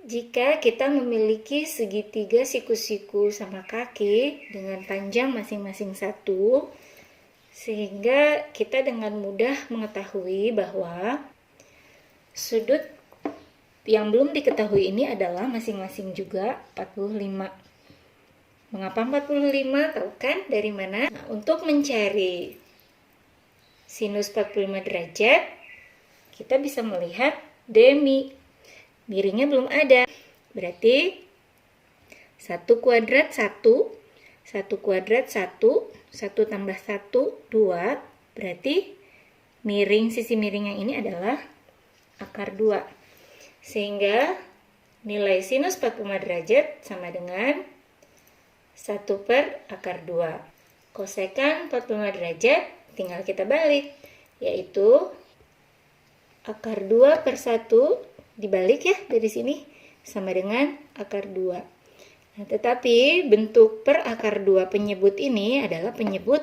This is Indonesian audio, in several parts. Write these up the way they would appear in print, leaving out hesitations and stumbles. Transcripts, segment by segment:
Jika kita memiliki segitiga siku-siku sama kaki dengan panjang masing-masing satu, sehingga kita dengan mudah mengetahui bahwa sudut yang belum diketahui ini adalah masing-masing juga 45. Mengapa 45? Tahu kan dari mana? Nah, untuk mencari sinus 45 derajat, kita bisa melihat demi. Miringnya belum ada. Berarti 1 kuadrat 1, 1 kuadrat 1, 1 tambah 1, 2. Berarti miring, sisi miring yang ini adalah akar 2. Sehingga nilai sinus 45 derajat sama dengan 1 per akar 2. Kosekan 45 derajat tinggal kita balik, yaitu akar 2 per 1 dibalik ya dari sini sama dengan akar 2. Nah, tetapi bentuk per akar 2 penyebut ini adalah penyebut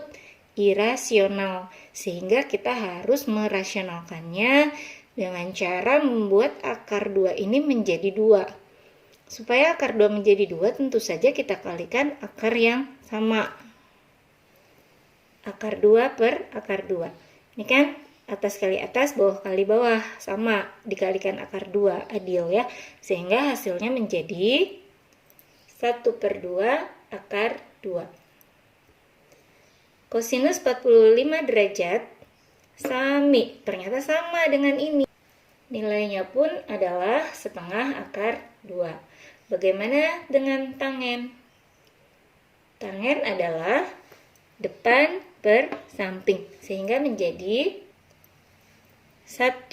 irasional, sehingga kita harus merasionalkannya dengan cara membuat akar 2 ini menjadi 2. Supaya akar 2 menjadi 2, tentu saja kita kalikan akar yang sama. Akar 2 per akar 2. Ini kan atas kali atas, bawah kali bawah, sama, dikalikan akar 2, adil ya. Sehingga hasilnya menjadi 1 per 2 akar 2. Kosinus 45 derajat sami, ternyata sama dengan ini. Nilainya pun adalah setengah akar 2. Bagaimana dengan tangen? Tangen adalah depan per samping, sehingga menjadi 1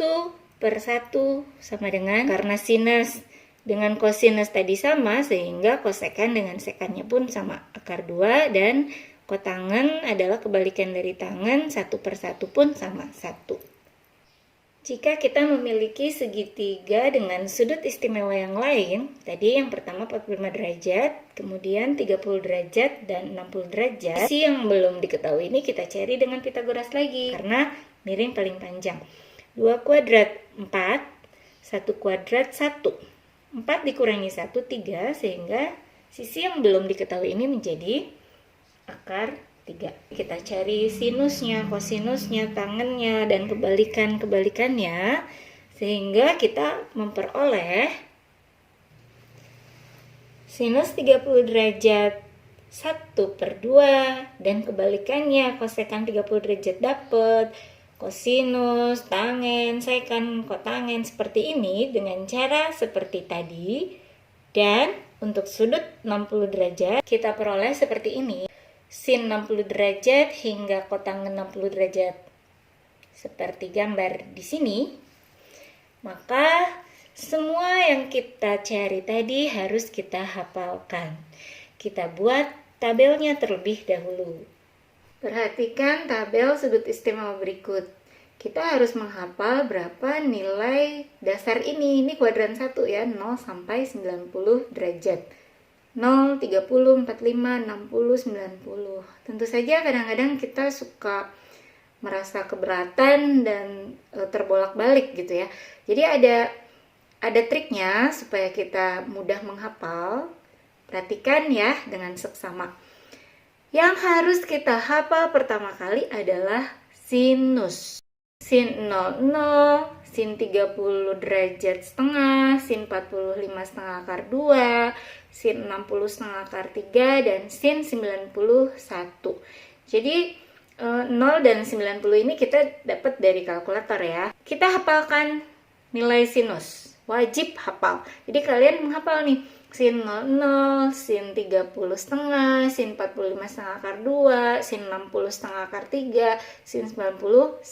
per 1 sama dengan, karena sinus dengan kosinus tadi sama, sehingga kosekan dengan sekannya pun sama, akar 2, dan kotangen adalah kebalikan dari tangen, 1 per 1 pun sama, 1. Jika kita memiliki segitiga dengan sudut istimewa yang lain, tadi yang pertama 45 derajat, kemudian 30 derajat, dan 60 derajat. Sisi yang belum diketahui ini kita cari dengan Pitagoras lagi, karena miring paling panjang. 2 kuadrat 4, 1 kuadrat 1. 4 dikurangi 1, 3, sehingga sisi yang belum diketahui ini menjadi akar 3. Kita cari sinusnya, kosinusnya, tangennya, dan kebalikannya, sehingga kita memperoleh sinus 30 derajat 1 per 2, dan kebalikannya, kosekan 30 derajat dapat kosinus, tangen, sekan, kotangen seperti ini dengan cara seperti tadi. Dan untuk sudut 60 derajat kita peroleh seperti ini. Sin 60 derajat hingga kotangen 60 derajat seperti gambar di sini. Maka semua yang kita cari tadi harus kita hafalkan. Kita buat tabelnya terlebih dahulu. Perhatikan tabel sudut istimewa berikut. Kita harus menghafal berapa nilai dasar ini. Ini kuadran 1 ya, 0 sampai 90 derajat. 0, 30, 45, 60, 90. Tentu saja kadang-kadang kita suka merasa keberatan dan terbolak-balik gitu ya. Jadi ada triknya supaya kita mudah menghafal. Perhatikan ya dengan seksama. Yang harus kita hafal pertama kali adalah sinus. Sin 00, sin 30 derajat setengah, sin 45 setengah akar 2, sin 60 setengah akar 3, dan sin 91. Jadi 0 dan 90 ini kita dapat dari kalkulator ya. Kita hafalkan nilai sinus. Wajib hafal. Jadi kalian menghafal nih, sin 00, sin 30 setengah, sin 45 setengah akar 2, sin 60 setengah akar 3, sin 91.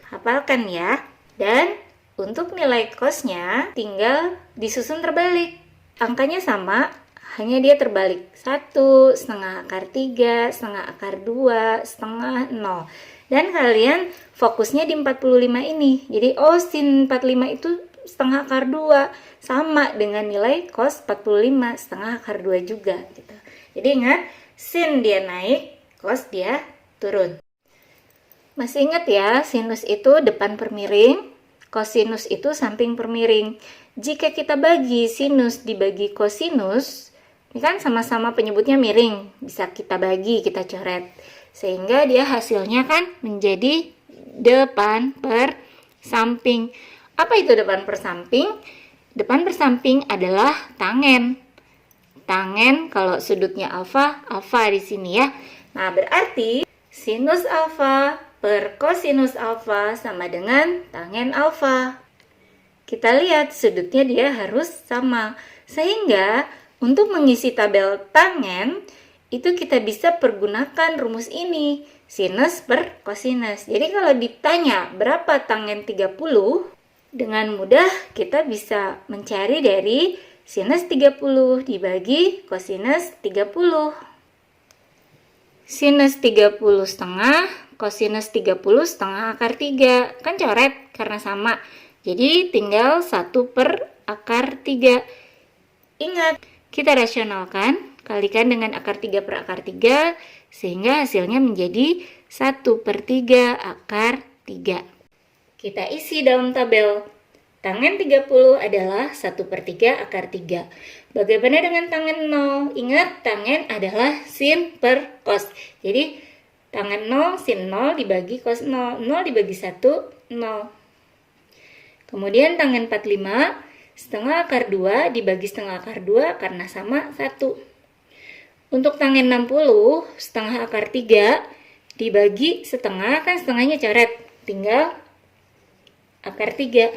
Hafalkan ya. Dan untuk nilai cosnya tinggal disusun terbalik. Angkanya sama, hanya dia terbalik. 1, setengah akar 3, setengah akar 2, setengah 0. Dan kalian fokusnya di 45 ini. Jadi sin 45 itu setengah akar 2 sama dengan nilai cos 45 setengah akar 2 juga gitu. Jadi ingat, sin dia naik, cos dia turun. Masih ingat ya, sinus itu depan per miring, kosinus itu samping per miring. jika kita bagi sinus dibagi kosinus, ini kan sama-sama penyebutnya miring, bisa kita bagi, kita coret. Sehingga dia hasilnya kan menjadi depan per samping. Apa itu depan per samping? Depan per samping adalah tangen. Tangen kalau sudutnya alfa, alfa di sini ya. Nah, berarti sinus alfa per kosinus alfa sama dengan tangen alfa. Kita lihat sudutnya dia harus sama. Sehingga untuk mengisi tabel tangen, itu kita bisa pergunakan rumus ini. Sinus per kosinus. Jadi kalau ditanya berapa tangen 30, dengan mudah kita bisa mencari dari sinus 30 dibagi kosinus 30. Sinus 30 setengah, kosinus 30 setengah akar 3. Kan coret karena sama. Jadi tinggal 1 per akar 3. Ingat, kita rasionalkan, kalikan dengan akar 3 per akar 3, sehingga hasilnya menjadi 1 per 3 akar 3. Kita isi dalam tabel. Tangen 30 adalah 1 per 3 akar 3. Bagaimana dengan tangen 0? Ingat, tangen adalah sin per cos. Jadi, tangen 0, sin 0 dibagi cos 0. 0 dibagi 1, 0. Kemudian tangen 45, setengah akar 2 dibagi setengah akar 2 karena sama 1. Untuk tangen 60, setengah akar 3 dibagi setengah, kan setengahnya coret. Tinggal akar 3.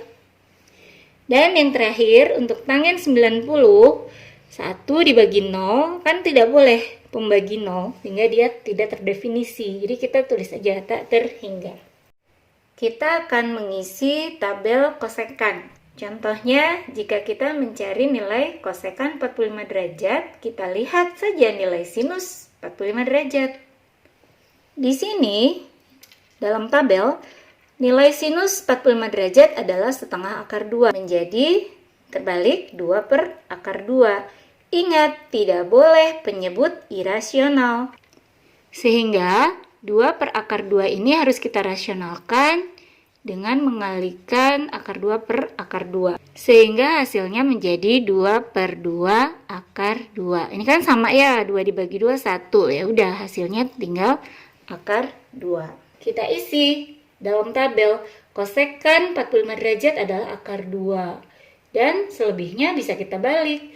Dan yang terakhir untuk tangen 90, 1 dibagi 0, kan tidak boleh pembagi 0, sehingga dia tidak terdefinisi. Jadi kita tulis saja tak terhingga. Kita akan mengisi tabel kosekan. Contohnya, jika kita mencari nilai kosekan 45 derajat, kita lihat saja nilai sinus 45 derajat. Di sini, dalam tabel, nilai sinus 45 derajat adalah setengah akar 2, menjadi terbalik 2 per akar 2. Ingat, tidak boleh penyebut irasional. Sehingga 2 per akar 2 ini harus kita rasionalkan dengan mengalikan akar 2 per akar 2. Sehingga hasilnya menjadi 2 per 2 akar 2. Ini kan sama ya, 2 dibagi 2, 1. Ya udah, hasilnya tinggal akar 2. Kita isi dalam tabel, kosekan 45 derajat adalah akar 2. Dan selebihnya bisa kita balik.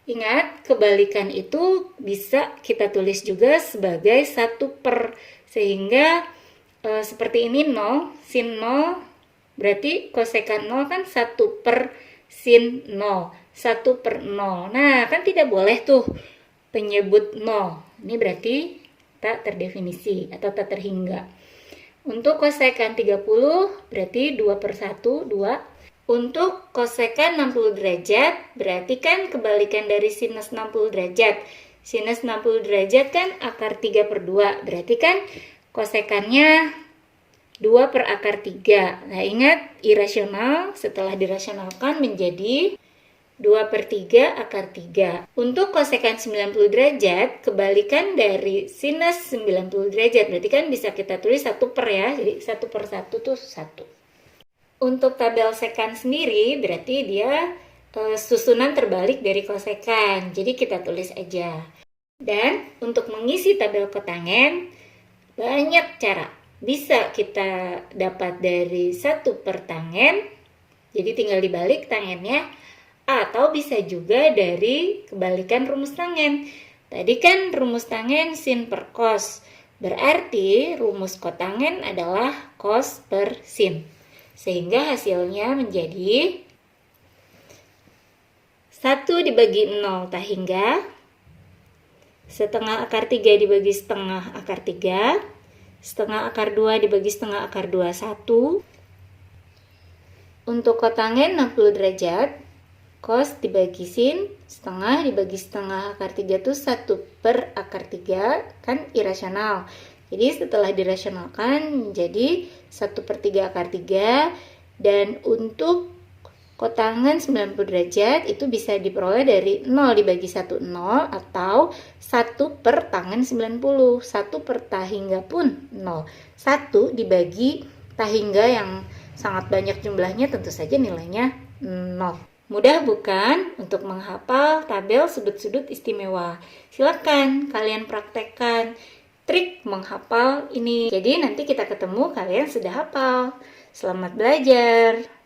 Ingat, kebalikan itu bisa kita tulis juga sebagai 1 per. Sehingga seperti ini 0, sin 0, berarti kosekan 0 kan 1 per sin 0. 1 per 0. Nah, kan tidak boleh tuh penyebut 0. Ini berarti tak terdefinisi atau tak terhingga. Untuk kosekan 30 berarti 2 per 1, 2. Untuk kosekan 60 derajat berarti kan kebalikan dari sinus 60 derajat. Sinus 60 derajat kan akar 3 per 2. Berarti kan kosekannya 2 per akar 3. Nah, ingat, irasional setelah dirasionalkan menjadi 2 per 3 akar 3. Untuk kosekan 90 derajat, kebalikan dari sinus 90 derajat. Berarti kan bisa kita tulis 1 per ya. Jadi 1 per 1 tuh 1. Untuk tabel sekan sendiri, berarti dia susunan terbalik dari kosekan. Jadi kita tulis aja. Dan untuk mengisi tabel kotangen, banyak cara. Bisa kita dapat dari 1 per tangen. Jadi tinggal dibalik tangennya. Atau bisa juga dari kebalikan rumus tangen. Tadi kan rumus tangen sin per cos. Berarti rumus kotangen adalah cos per sin. Sehingga hasilnya menjadi 1 dibagi 0 tak hingga. Setengah akar 3 dibagi setengah akar 3. Setengah akar 2 dibagi setengah akar 2, 1. Untuk kotangen 60 derajat. Cos dibagi sin, setengah dibagi setengah akar 3 itu 1 per akar 3, kan irasional. Jadi setelah dirasionalkan menjadi 1 per 3 akar 3. Dan untuk kotangan 90 derajat itu bisa diperoleh dari 0 dibagi 1, 0. Atau 1 per tangen 90. 1 per tahingga pun 0. 1 dibagi tahingga yang sangat banyak jumlahnya tentu saja nilainya 0. Mudah bukan untuk menghafal tabel sudut-sudut istimewa? Silakan kalian praktekkan trik menghafal ini. Jadi nanti kita ketemu kalian sudah hafal. Selamat belajar.